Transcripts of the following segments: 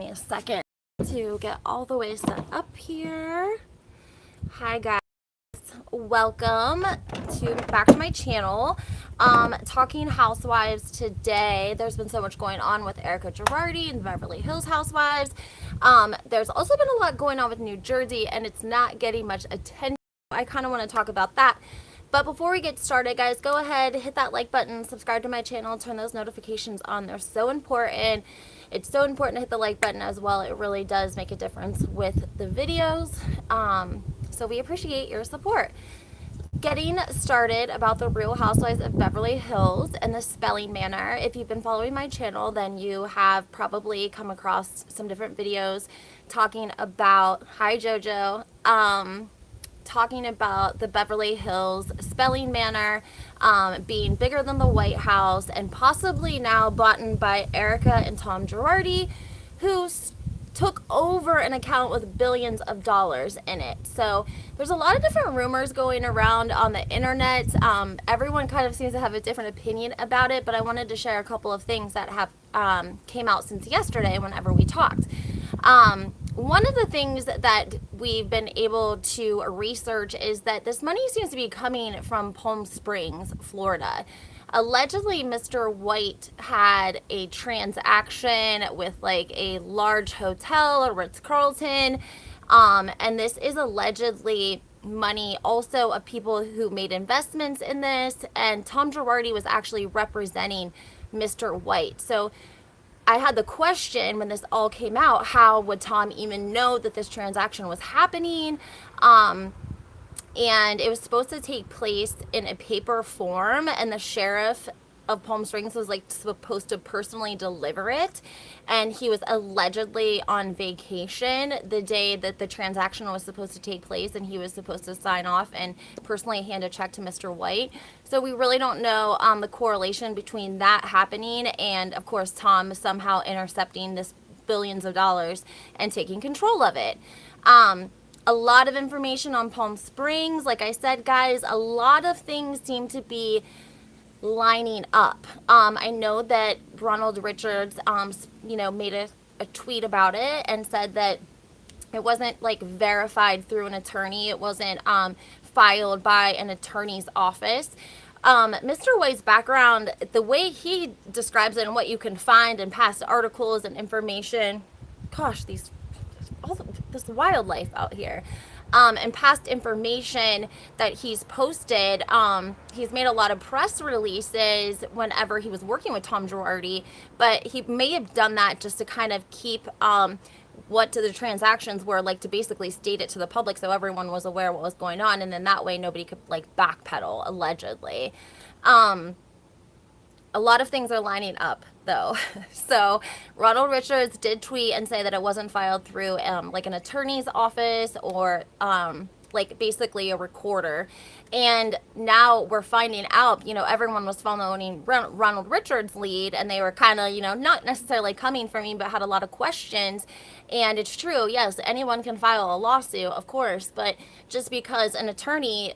me a second to get all the way set up here. Hi guys, welcome back to my channel. Talking housewives today. There's been so much going on with Erika and Beverly Hills Housewives. There's also been a lot going on with New Jersey, and it's not getting much attention. I kind of want to talk about that. But before we get started, guys, go ahead, hit that like button, subscribe to my channel, turn those notifications on. They're so important. It's so important to hit the like button as well. It really does make a difference with the videos. So we appreciate your support. Getting started about the Real Housewives of Beverly Hills and the Spelling Manor. If you've been following my channel, then you have probably come across some different videos talking about, hi JoJo, talking about the Beverly Hills Spelling Manor being bigger than the White House and possibly now bought by Erika and Tom, who took over an account with billions of dollars in it. So there's a lot of different rumors going around on the internet. Everyone kind of seems to have a different opinion about it, but I wanted to share a couple of things that have came out since yesterday whenever we talked. One of the things that we've been able to research is that this money seems to be coming from Palm Springs, Florida. Allegedly, Mr. White had a transaction with like a large hotel, a Ritz-Carlton, and this is allegedly money also of people who made investments in this, and Tom was actually representing Mr. White. So I had the question when this all came out, how would Tom even know that this transaction was happening? And it was supposed to take place in a paper form, and the sheriff of Palm Springs was like supposed to personally deliver it, and he was allegedly on vacation the day that the transaction was supposed to take place, and he was supposed to sign off and personally hand a check to Mr. White. So we really don't know the correlation between that happening and, of course, Tom somehow intercepting this billions of dollars and taking control of it. A lot of information on Palm Springs. Like I said, guys, a lot of things seem to be lining up. I know that Ronald Richards, made a tweet about it and said that it wasn't like verified through an attorney. It wasn't filed by an attorney's office. Mr. White's background, the way he describes it and what you can find in past articles and information, gosh, this wildlife out here. And past information that he's posted, he's made a lot of press releases whenever he was working with Tom, but he may have done that just to kind of keep what the transactions were, like to basically state it to the public so everyone was aware of what was going on, and then that way nobody could like backpedal, allegedly. A lot of things are lining up, though. So Ronald Richards did tweet and say that it wasn't filed through like an attorney's office or like basically a recorder. And now we're finding out, everyone was following Ronald Richards' lead, and they were kind of, not necessarily coming from me, but had a lot of questions. And it's true, yes, anyone can file a lawsuit, of course, but just because an attorney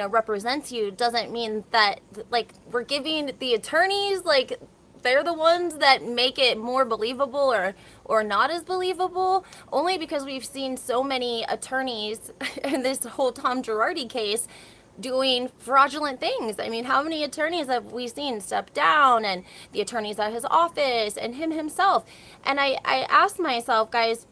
represents you doesn't mean that like we're giving the attorneys, like they're the ones that make it more believable or not as believable, only because we've seen so many attorneys in this whole Tom case doing fraudulent things. I mean, how many attorneys have we seen step down, and the attorneys at his office and him himself? And I asked myself, guys,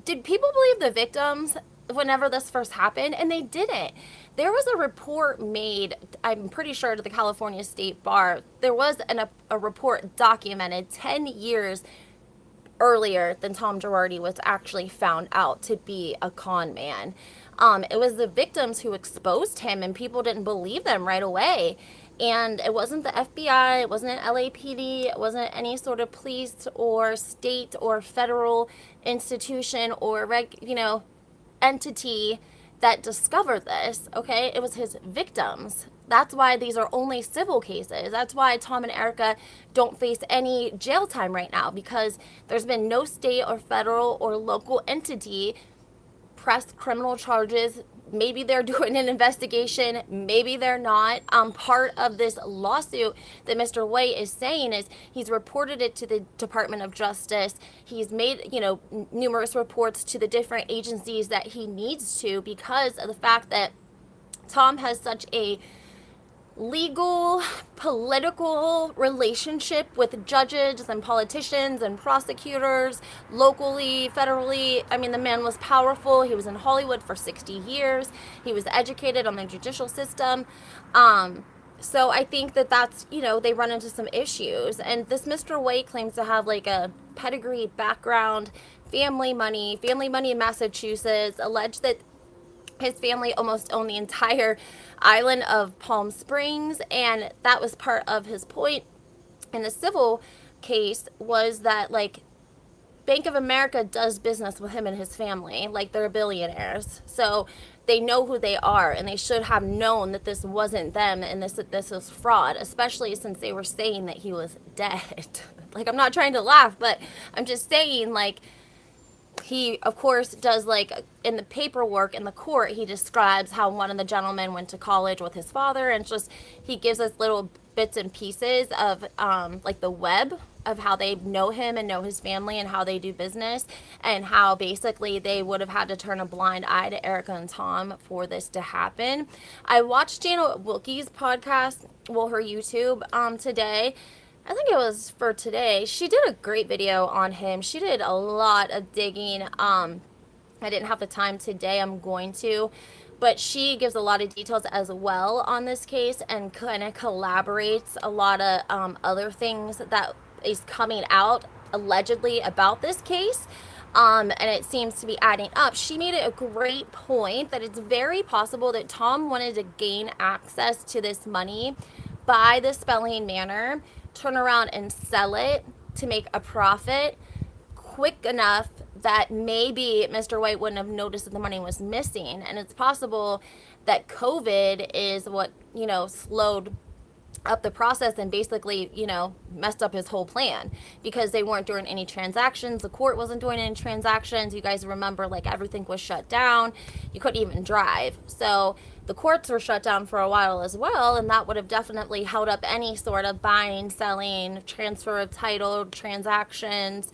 did people believe the victims whenever this first happened? And they didn't. There was a report made, I'm pretty sure, to the California State Bar. There was a report documented 10 years earlier than Tom was actually found out to be a con man. It was the victims who exposed him, and people didn't believe them right away. And it wasn't the FBI, it wasn't LAPD, it wasn't any sort of police or state or federal institution or entity that discovered this, okay? It was his victims. That's why these are only civil cases. That's why Tom and Erika don't face any jail time right now, because there's been no state or federal or local entity pressed criminal charges maybe they're doing an investigation, maybe they're not. Part of this lawsuit that Mr. White is saying is he's reported it to the Department of Justice. He's made, numerous reports to the different agencies that he needs to, because of the fact that Tom has such a legal, political relationship with judges and politicians and prosecutors, locally, federally. I mean, the man was powerful. He was in Hollywood for 60 years. He was educated on the judicial system. So I think that that's, they run into some issues. And this Mr. White claims to have like a pedigree background, family money in Massachusetts, alleged that his family almost owned the entire island of Palm Springs, and that was part of his point in the civil case, was that like Bank of America does business with him and his family, like they're billionaires, so they know who they are, and they should have known that this wasn't them and this was fraud, especially since they were saying that he was dead. Like, I'm not trying to laugh, but I'm just saying, like, he, of course, does, like, in the paperwork in the court, he describes how one of the gentlemen went to college with his father, and just, he gives us little bits and pieces of, like, the web of how they know him and know his family and how they do business, and how basically they would have had to turn a blind eye to Erika and Tom for this to happen. I watched Jana Wilkie's podcast, well, her YouTube, today. I think it was for today. She did a great video on him. She did a lot of digging. I didn't have the time today. I'm going to. But she gives a lot of details as well on this case, and kind of collaborates a lot of other things that is coming out allegedly about this case. And it seems to be adding up. She made it a great point that it's very possible that Tom wanted to gain access to this money by the Spelling Manor, turn around and sell it to make a profit quick enough that maybe Mr. White wouldn't have noticed that the money was missing. And it's possible that COVID is what, slowed up the process and basically, messed up his whole plan, because they weren't doing any transactions. The court wasn't doing any transactions. You guys remember, like, everything was shut down. You couldn't even drive. So the courts were shut down for a while as well, and that would have definitely held up any sort of buying, selling, transfer of title, transactions.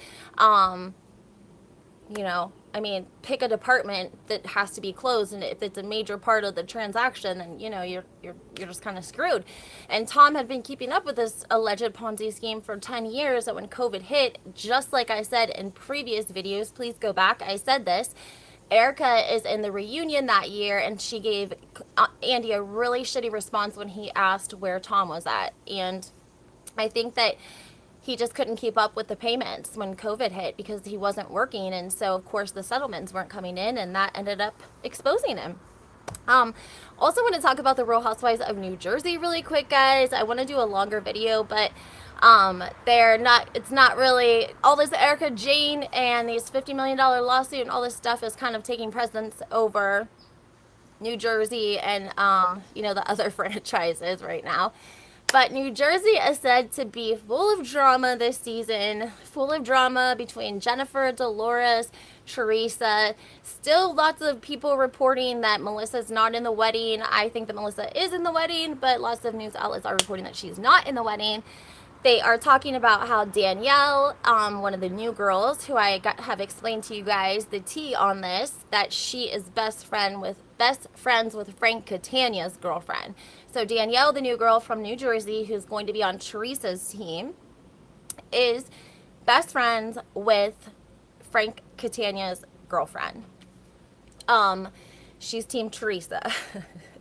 Pick a department that has to be closed, and if it's a major part of the transaction, then you're just kind of screwed. And Tom had been keeping up with this alleged Ponzi scheme for 10 years. That when COVID hit, just like I said in previous videos, please go back, I said this, Erika is in the reunion that year, and she gave Andy a really shitty response when he asked where Tom was at. And I think that he just couldn't keep up with the payments when COVID hit because he wasn't working. And so, of course, the settlements weren't coming in, and that ended up exposing him. Also want to talk about the Real Housewives of New Jersey really quick, guys. I want to do a longer video, but it's not really, all this Erika Jane and these $50 million lawsuit and all this stuff is kind of taking precedence over New Jersey and, the other franchises right now. But New Jersey is said to be full of drama this season, full of drama between Jennifer, Dolores, Teresa. Still lots of people reporting that Melissa's not in the wedding. I think that Melissa is in the wedding, but lots of news outlets are reporting that she's not in the wedding. They are talking about how Danielle, one of the new girls, who have explained to you guys the tea on this, that she is best friends with Frank Catania's girlfriend. So Danielle, the new girl from New Jersey, who's going to be on Teresa's team, is best friends with Frank Catania's girlfriend. She's Team Teresa.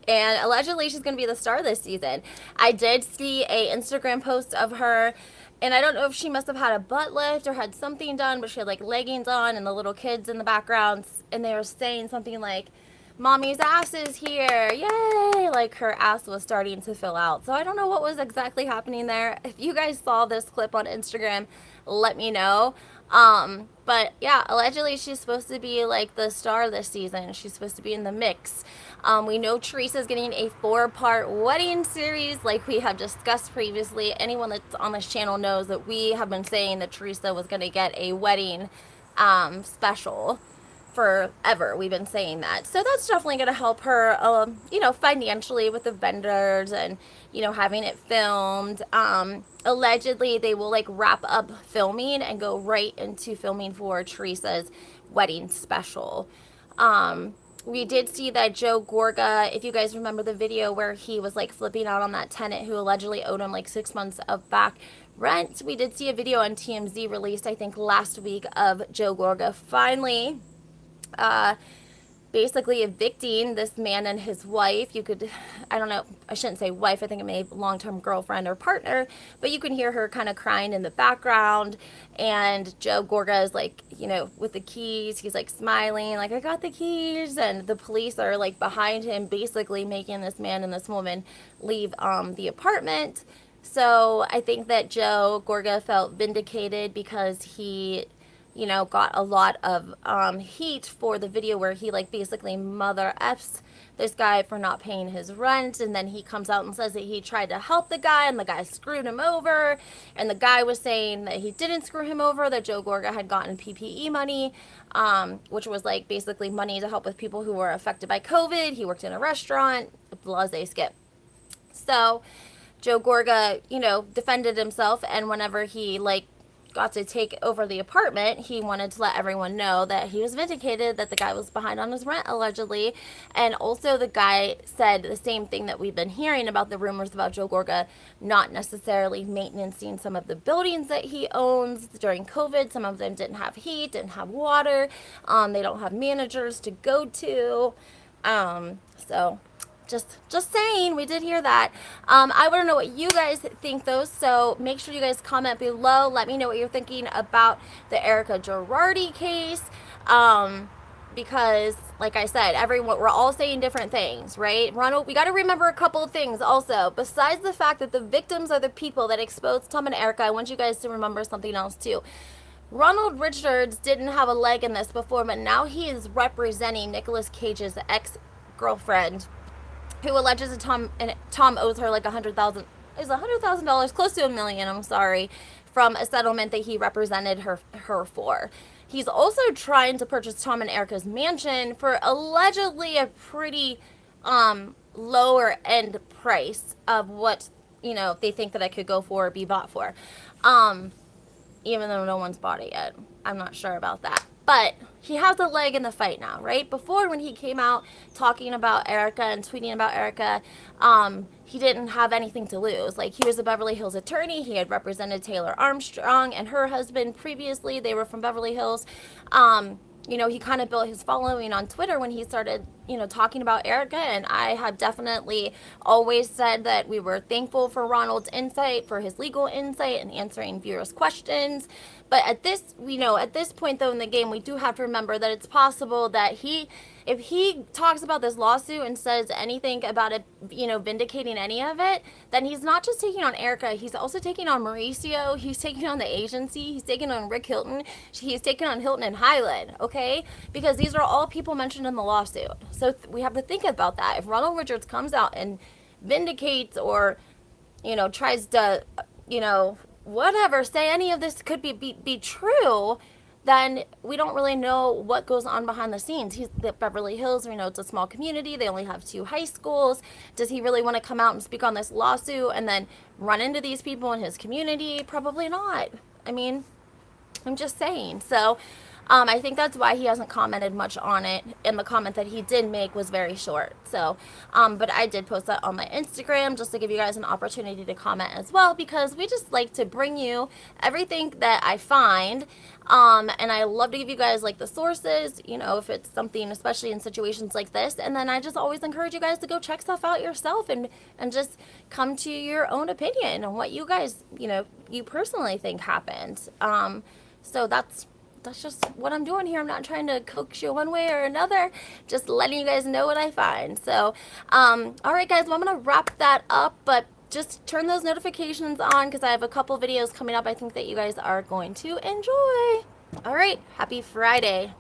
And allegedly she's going to be the star this season. I did see a Instagram post of her, and I don't know if she must have had a butt lift or had something done, but she had like leggings on and the little kids in the background, and they were saying something like, "Mommy's ass is here, yay!" Like her ass was starting to fill out. So I don't know what was exactly happening there. If you guys saw this clip on Instagram, let me know. But yeah, allegedly she's supposed to be like the star this season. She's supposed to be in the mix. We know Teresa's getting a 4-part wedding series like we have discussed previously. Anyone that's on this channel knows that we have been saying that Teresa was going to get a wedding special forever. We've been saying that. So that's definitely going to help her, you know, financially with the vendors and, you know, having it filmed. Allegedly, they will like wrap up filming and go right into filming for Teresa's wedding special. We did see that Joe Gorga, if you guys remember the video where he was like flipping out on that tenant who allegedly owed him like 6 months of back rent. We did see a video on TMZ released, I think, last week of Joe Gorga finally basically evicting this man and his wife. You could, I don't know, I shouldn't say wife, I think it may be long-term girlfriend or partner, but you can hear her kind of crying in the background, and Joe Gorga is like, you know, with the keys, he's like smiling, like, I got the keys, and the police are like behind him, basically making this man and this woman leave the apartment. So I think that Joe Gorga felt vindicated because he, you know, got a lot of heat for the video where he like basically mother F's this guy for not paying his rent, and then he comes out and says that he tried to help the guy and the guy screwed him over, and the guy was saying that he didn't screw him over, that Joe Gorga had gotten PPE money, which was like basically money to help with people who were affected by COVID. He worked in a restaurant, blase skip. So Joe Gorga, you know, defended himself, and whenever he like got to take over the apartment, he wanted to let everyone know that he was vindicated, that the guy was behind on his rent allegedly. And also the guy said the same thing that we've been hearing about the rumors about Joe Gorga not necessarily maintaining some of the buildings that he owns during COVID. Some of them didn't have heat, didn't have water, they don't have managers to go to, so just saying, we did hear that. I want to know what you guys think though, so make sure you guys comment below. Let me know what you're thinking about the Erika Girardi case, because like I said, we're all saying different things, right? Ronald, we got to remember a couple of things also. Besides the fact that the victims are the people that exposed Tom and Erika, I want you guys to remember something else too. Ronald Richards didn't have a leg in this before, but now he is representing Nicolas Cage's ex-girlfriend, who alleges that Tom owes her like $100,000, close to $1 million, I'm sorry, from a settlement that he represented her for. He's also trying to purchase Tom and Erika's mansion for allegedly a pretty lower end price of what, you know, they think that it could go for or be bought for. Even though no one's bought it yet. I'm not sure about that. But he has a leg in the fight now, right? Before, when he came out talking about Erika and tweeting about Erika, he didn't have anything to lose. Like, he was a Beverly Hills attorney. He had represented Taylor Armstrong and her husband previously. They were from Beverly Hills. You know, he kind of built his following on Twitter when he started, you know, talking about Erika, and I have definitely always said that we were thankful for Ronald's insight, for his legal insight and answering viewers' questions. But at this, you know, at this point though in the game, we do have to remember that it's possible that if he talks about this lawsuit and says anything about it, you know, vindicating any of it, then he's not just taking on Erika, he's also taking on Mauricio, he's taking on the agency, he's taking on Rick Hilton, he's taking on Hilton and Highland, okay? Because these are all people mentioned in the lawsuit. So we have to think about that. If Ronald Richards comes out and vindicates or, you know, tries to, you know, whatever, say any of this could be true, then we don't really know what goes on behind the scenes. He's at Beverly Hills, we know it's a small community, they only have 2 high schools. Does he really want to come out and speak on this lawsuit and then run into these people in his community? Probably not. I mean, I'm just saying. So I think that's why he hasn't commented much on it, and the comment that he did make was very short. So, but I did post that on my Instagram just to give you guys an opportunity to comment as well, because we just like to bring you everything that I find, and I love to give you guys like the sources, you know, if it's something, especially in situations like this, and then I just always encourage you guys to go check stuff out yourself and just come to your own opinion on what you guys, you know, you personally think happened. So that's just what I'm doing here. I'm not trying to coax you one way or another, just letting you guys know what I find. So, all right, guys, well, I'm going to wrap that up, but just turn those notifications on because I have a couple videos coming up I think that you guys are going to enjoy. All right, happy Friday.